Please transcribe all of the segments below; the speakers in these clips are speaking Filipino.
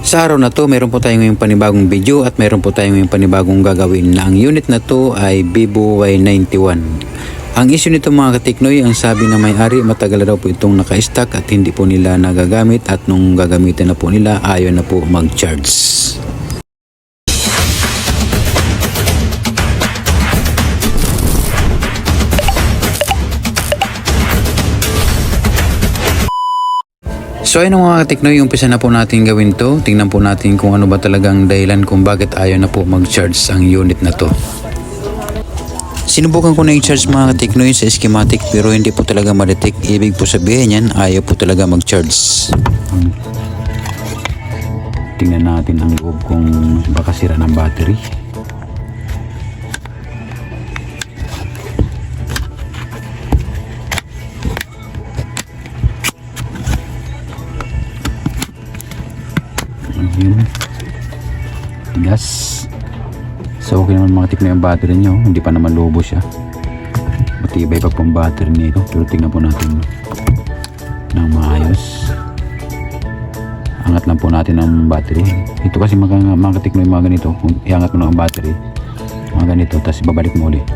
Sa araw na to, meron po tayong ngayong panibagong video at meron po tayong ngayong panibagong gagawin na ang unit na to ay Vivo Y91. Ang issue nito mga katiknoy, ang sabi na may-ari matagal na daw po itong naka-stock at hindi po nila nagagamit at nung gagamitin na po nila ayaw na po mag-charge. So ayun mga katiknoy, umpisa na po natin gawin to. Tingnan po natin kung ano ba talagang dahilan kung bakit ayaw na po mag-charge ang unit na to. Sinubukan ko na i-charge mga katiknoy sa schematic pero hindi po talaga ma-detect. Ibig po sabihin yan, ayaw po talaga mag-charge. Tingnan natin ang loob kung baka sira ng battery. Gas. So okay naman mga tiknoy ang battery nyo, hindi pa naman lobo siya, matibay pa pong battery nito. Pero tingnan po natin ng maayos. Angat lang po natin ang battery. Ito kasi mga tiknoy mga ganito, kung iangat mo na ang battery mga ganito tapos babalik mo ulit.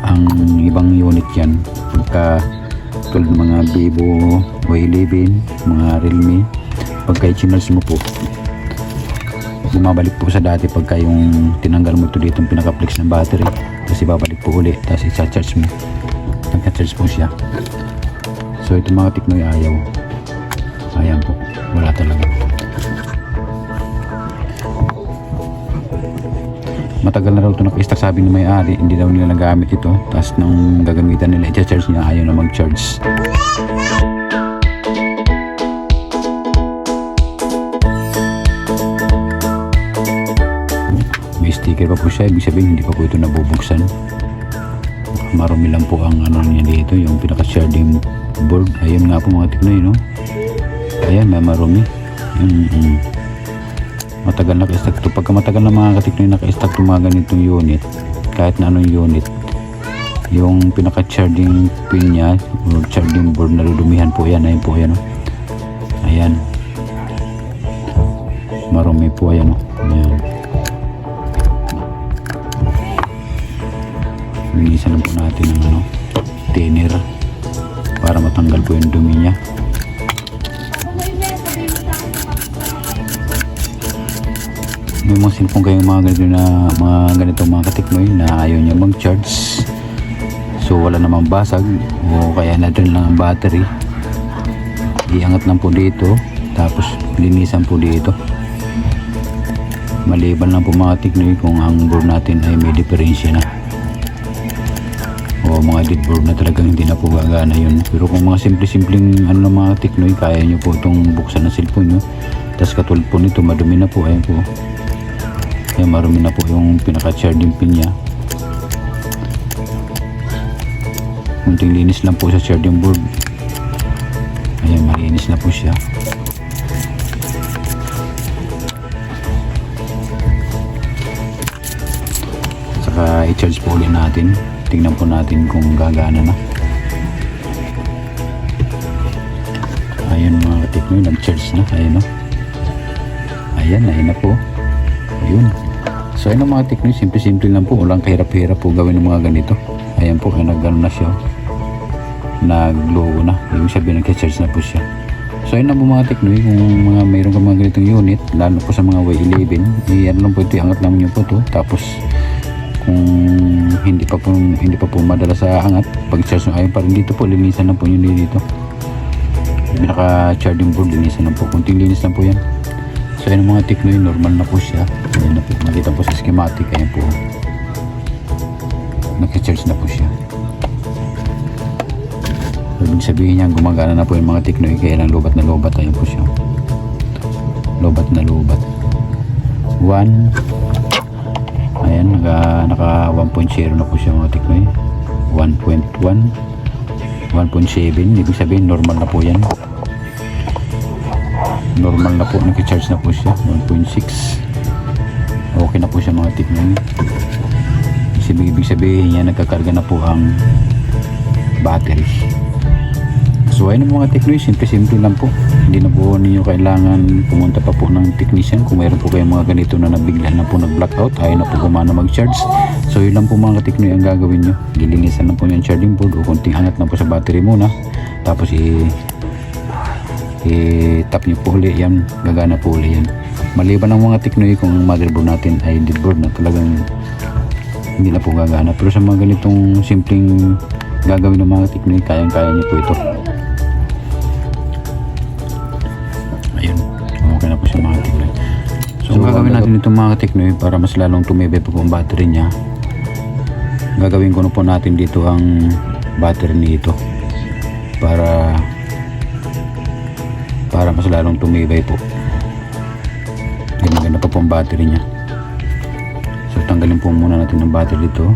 Ang ibang unit yan pagka tulad mga Vivo Y11, mga Realme, pagka i-charge mo po bumabalik po sa dati pagka yung tinanggal mo ito dito yung pinaka-flex ng battery tapos ibabalik po ulit tapos i-charge mo, nagka-charge po siya. So ito mga tiknoy ayaw, ayan po, wala talaga. Matagal na raw ito naka-stock, sabi ni may-ari hindi daw nila nagamit ito tapos nang gagamitan nila i-charge niya ayaw na mag-charge. Sticker pa po siya, ibig sabihin hindi pa po ito nabubuksan. Marumi lang po ang ano niya dito, yung pinaka-charging board. Ayun nga po mga tiknoy, no? Ayan, may marumi. Matagal naka-stock ito. Pagka matagal na mga katiknoy naka-stock ito mga ganitong unit, kahit na anong unit, yung pinaka-charging pin niya o charging board naludumihan po yan. Ayun po yan, no? Ayan, marumi po yan, no? Ayan. Linisan lang po natin ng thinner para matanggal po yung dumi niya. May mga cellphone kayong mga ganito mga katiknoy na ayaw niya mag-charge, so wala namang basag o kaya na-drain lang ang battery, iangat lang po dito tapos linisan po dito. Maliban lang po mga tiknoy kung ang board natin ay may diferensya na o mga dead board na talagang hindi na po gagana yun. Pero kung mga simple-simpleng ano na mga tiknoy, kaya nyo po itong buksan ng cellphone nyo. Tapos katulad po nito madumi na po, ayan po, ayan, marumi na po yung pinaka-charging pin nya. Kunting linis lang po sa charging board, ayan, malinis na po siya. Saka i-charge po ulit natin. Tingnan po natin kung gagana na. Ayun mga katiknoy, nag-charge na. Ayun, no? Ayan, ayun na po. Ayun. So ayun mga katiknoy, simple-simple lang po, walang kahirap-hirap po gawin ng mga ganito. Ayan po, nag-gano na siya, nag-logo na, ibig sabihin nag-charge na po siya. So ayun na po mga katiknoy, kung mayroon ka mga ganitong unit, lalo po sa mga Y11, ano lang po ito, iangat lang nyo po ito, tapos kung hindi pa po madala sa angat, pag-charge nyo ayun pa rin dito po, linisan na po yun dito. Pinaka-charging board, linisan na po, kunting linis na po yan. So ayun mga tiknoy, normal na po siya. Ayun na po, makita po sa schematic, ayun po, nag-charge na po siya. Ibig sabihin niya gumagana na po yung mga tiknoy, kaya lang lobat na lobat. Ayun po siya, lobat na lobat. 1, ayan, naka 1.0 na po siya mga tiknoy. 1.1, 1.7, ibig sabihin normal na po yan. Normal na po, nag-charge na po siya. 1.6, okay na po siya mga tiknoy. Ibig sabihin niya nagkakarga na po ang battery. So ayun mga teknoy, simple lang po. Hindi na po ninyo kailangan pumunta pa po ng technician. Kung mayroon po kayong mga ganito na nabigla na po nag-blackout, ayaw na po gumana mag-charge. So yun lang po mga teknoy ang gagawin nyo. Lilinisan lang po yung charging board o kunting angat lang po sa battery muna. Tapos i-tap nyo po ulit yan, gagana po ulit yan. Maliban ng mga teknoy kung ang motherboard natin ay deadboard na talagang hindi na po gagana. Pero sa mga ganitong simpleng gagawin ng mga teknoy, kayang-kaya nyo po ito. Ayun, okay na po siya mga teknoy. So gagawin natin itong mga teknoy para mas lalong tumibay po ang battery niya. Gagawin ko na po natin dito ang battery nito para mas lalong tumibay po. Ganda pa po ang battery niya. So tanggalin po muna natin ang battery dito.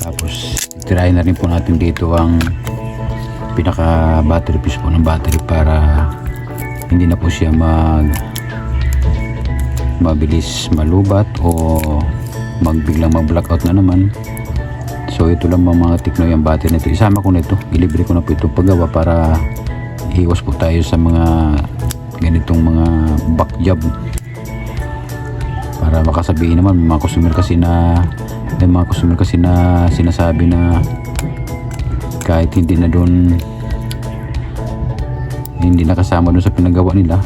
Tapos tirahin na rin po natin dito ang pinaka battery piece po ng battery para hindi na po siya mabilis malubat o biglang mag-blackout na naman. So ito lang mga teknoy ang battery nito. Isama ko nito, ilibre ko na po ito paggawa para iwas po tayo sa mga ganitong mga back job. Para makasabihin naman may mga customer kasi na sinasabi na kahit hindi nakasama doon sa pinagawa nila,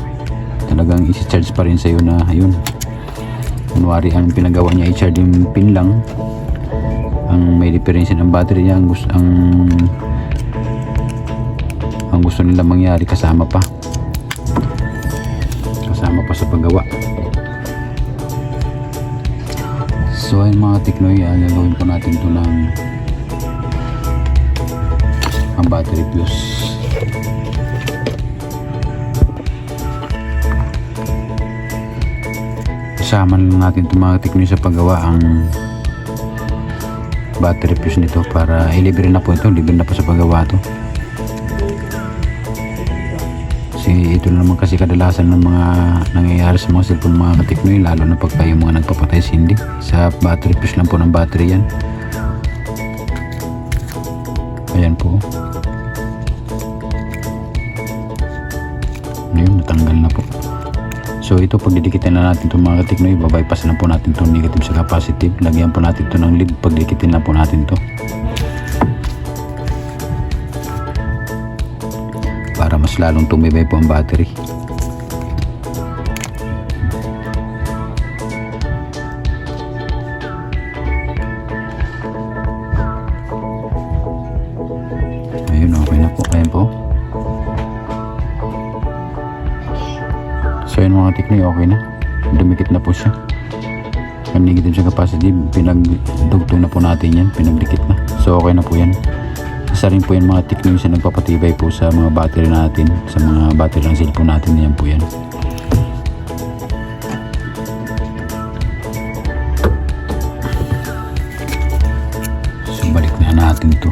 talagang isi-charge pa rin sa'yo na ayun, kunwari ang pinagawa niya i-charge yung pin lang, ang may diferensya ng battery niya, ang gusto nila mangyari kasama pa sa paggawa. So ayun mga teknoy, gagawin po natin ito ng ang battery fuse. Isama lang natin ito mga teknoy sa paggawa ang battery fuse nito para libre na po ito, libre na po sa paggawa ito. Kasi ito naman kasi kadalasan ng mga nangyayari sa mga cellphone mga teknoy, lalo na pagka yung mga nagpapatay sindi sa battery fuse lang po ng battery yan. Ayan po, ayun, natanggal na po. So ito pag didikitin na natin itong mga teknoy, babypass na po natin itong negative sa positive. Lagyan po natin ito ng lead pag dikitin na po natin ito para mas lalong tumibay po ang battery. Ayun, okay na po. Ayan po. So yun mga teknoy, okay na, dumikit na po siya. Ang negative sa positive, pinagdugtong na po natin yan, pinagdikit na. So okay na po yan. Isa rin po yan mga teknoy sa nagpapatibay po sa mga battery natin, sa mga battery ng cellphone natin. Yan po yan. So balik na natin ito.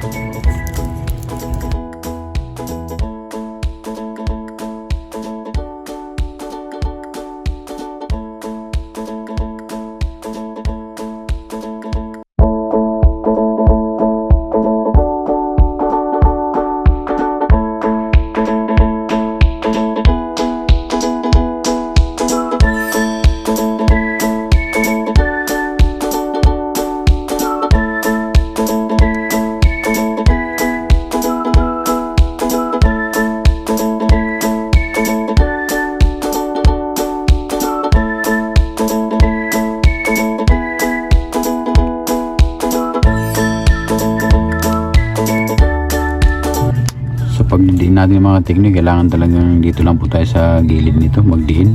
Pagdiin natin yung mga teknik, kailangan talagang dito lang po tayo sa gilid nito magdiin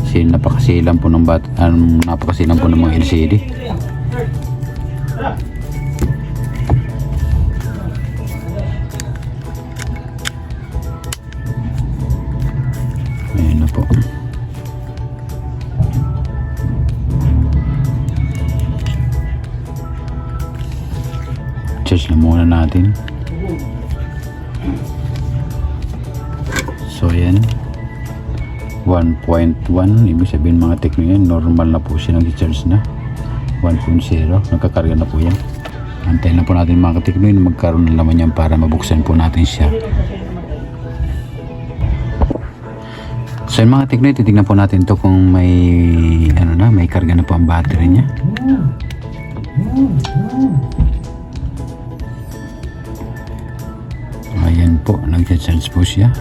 kasi napakasilang po ng napakasilang po ng mga LCD. Ayun na po. Charge na muna natin. So yan, 1.1, ibig sabihin mga tekno yan, normal na po siya, nag-charge na. 1.0, nagkakarga na po yan. Antayin na po natin mga tekno yun, magkaroon na naman yan para mabuksan po natin siya. So yung mga Teknoy, titignan po natin to kung may may karga na po ang battery niya. Ayan po, nag-charge po siya.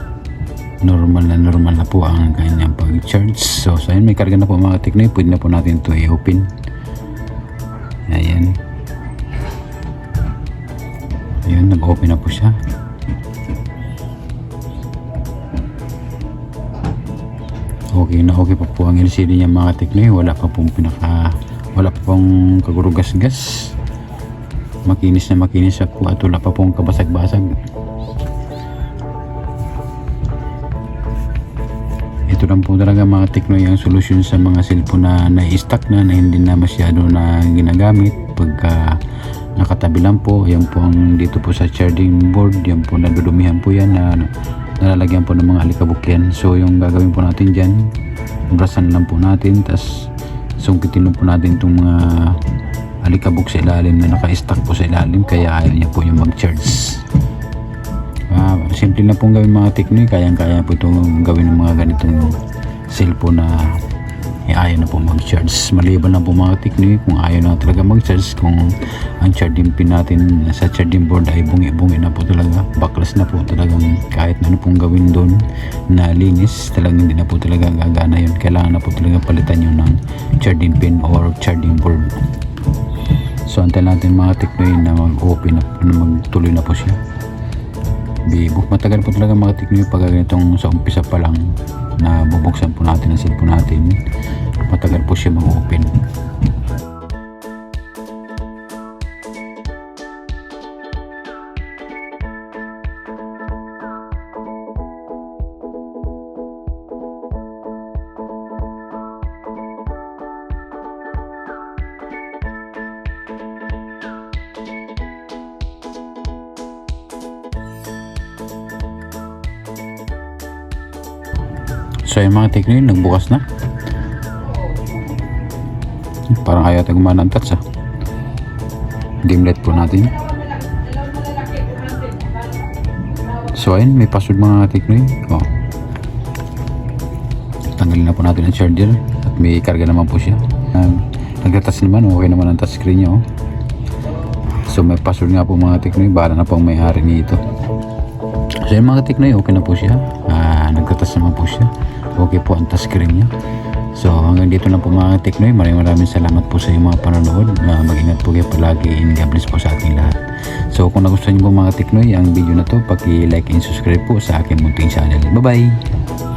Normal na po ang kanyang pag-charge. So ayun, may karga na po mga Teknoy, pwede na po natin to i-open. Ayan. Ayun, nag-open na po siya. Okay pa po ang LCD niya mga Teknoy. Wala pa pong kagurugas-gas. Makinis na po at wala pa pong kabasag-basag. Ito lang po talaga mga Teknoy ang solusyon sa mga cellphone na na-stock na hindi na masyado na ginagamit. Pagka nakatabi lang po, yan po ang dito po sa charging board, yan po nadudumihan po yan na nalalagyan po ng mga alikabok yan. So yung gagawin po natin dyan, brasan lang po natin, tas sungkitin lang po natin itong mga alikabok sa ilalim na naka-stack po sa ilalim, kaya ayaw niya po yung mag-charge. Simple na pong gawin mga Teknoy, kaya po itong gawin ng mga ganitong cellphone na ayaw na po mag-charge. Maliban lang po mga Teknoy kung ayaw na talaga mag-charge, kung ang charging pin natin sa charging board ay bungi-bungi na po talaga, backless na po talagang kahit ano pong gawin doon na linis, talagang hindi na po talaga gagana yun. Kailangan na po talaga palitan yun ng charging pin or charging board. So antayin natin mga Teknoy na mag-open na magtuloy na po siya. Matagal po talaga mga Teknoy pag ganitong sa umpisa pa lang na bubuksan po natin ang cellphone natin, matagal po siya mag-open. So yung mga Teknoy, nagbukas na. Parang ayaw tayo gumana ang touch dim light po natin. So ayun, may password mga Teknoy. Tanggalin na po natin ang charger at may karga naman po siya. Nagtatouch naman, okay naman ang touch screen niya. So may password nga po mga Teknoy, bahala na po ang may-ari nito. So yung mga Teknoy, okay na po siya. Nagtatouch naman po siya. Okay po ang touchscreen niya. So hanggang dito lang po mga Teknoy. Maraming salamat po sa inyong mga panonood. Mag-ingat po kayo palagi, and God bless po sa ating lahat. So kung nagustuhan niyo po mga Teknoy ang video na to, paki-like and subscribe po sa aking munting channel. Bye bye!